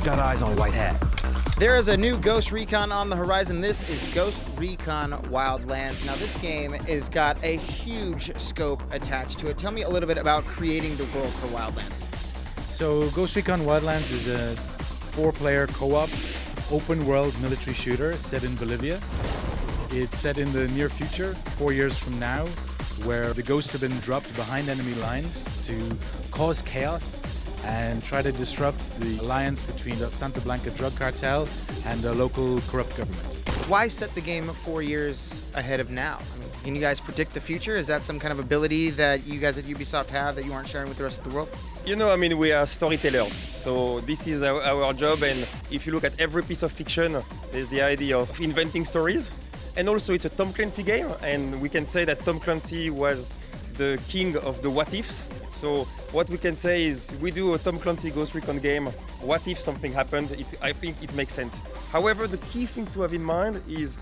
Got eyes on White Hat. There is a new Ghost Recon on the horizon. This is Ghost Recon Wildlands. Now this game has got a huge scope attached to it. Tell me a little bit about creating the world for Wildlands. So Ghost Recon Wildlands is a 4-player co-op open world military shooter set in Bolivia. It's set in the near future, 4 years from now, where the ghosts have been dropped behind enemy lines to cause chaos and try to disrupt the alliance between the Santa Blanca drug cartel and the local corrupt government. Why set the game 4 years ahead of now? I mean, can you guys predict the future? Is that some kind of ability that you guys at Ubisoft have that you aren't sharing with the rest of the world? You know, I mean, we are storytellers, so this is our job, and if you look at every piece of fiction, there's the idea of inventing stories. And also it's a Tom Clancy game, and we can say that Tom Clancy was the king of the what ifs. So what we can say is we do a Tom Clancy Ghost Recon game, what if something happened? I think it makes sense. However, the key thing to have in mind is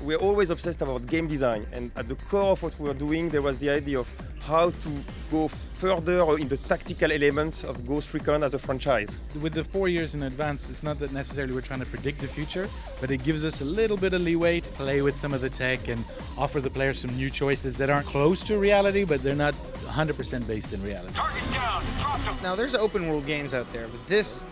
we're always obsessed about game design, and at the core of what we're doing there was the idea of how to go further in the tactical elements of Ghost Recon as a franchise. With the 4 years in advance, it's not that necessarily we're trying to predict the future, but it gives us a little bit of leeway to play with some of the tech and offer the players some new choices that aren't close to reality, but they're not 100% based in reality. Target down. Drop them. Now there's open world games out there, but this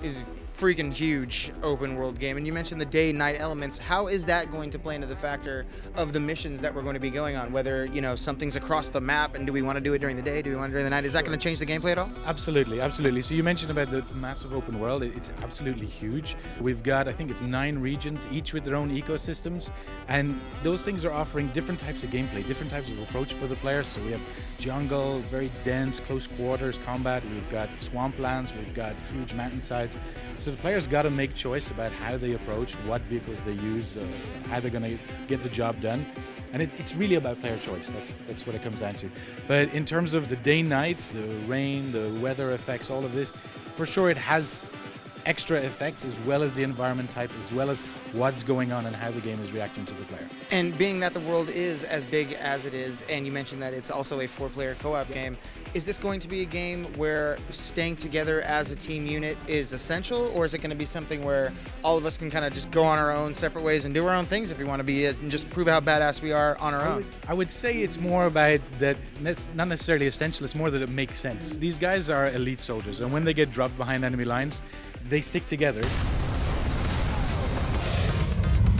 is freaking huge open world game. And you mentioned the day and night elements. How is that going to play into the factor of the missions that we're going to be going on? Whether, you know, something's across the map and do we want to do it during the day? Do we want to do it during the night? Is that going to change the gameplay at all? Absolutely, absolutely. So you mentioned about the massive open world. It's absolutely huge. We've got, I think it's 9 regions, each with their own ecosystems. And those things are offering different types of gameplay, different types of approach for the players. So we have jungle, very dense, close quarters combat. We've got swamplands. We've got huge mountainsides. So the players got to make choice about how they approach, what vehicles they use, how they're going to get the job done. And it's really about player choice. That's what it comes down to. But in terms of the day-night, the rain, the weather effects, all of this, for sure it has extra effects as well as the environment type, as well as what's going on and how the game is reacting to the player. And being that the world is as big as it is, and you mentioned that it's also a 4-player co-op game, is this going to be a game where staying together as a team unit is essential, or is it going to be something where all of us can kind of just go on our own separate ways and do our own things if we want to be and just prove how badass we are on our own? I would say it's more about that, it's not necessarily essential, it's more that it makes sense. These guys are elite soldiers, and when they get dropped behind enemy lines, they stick together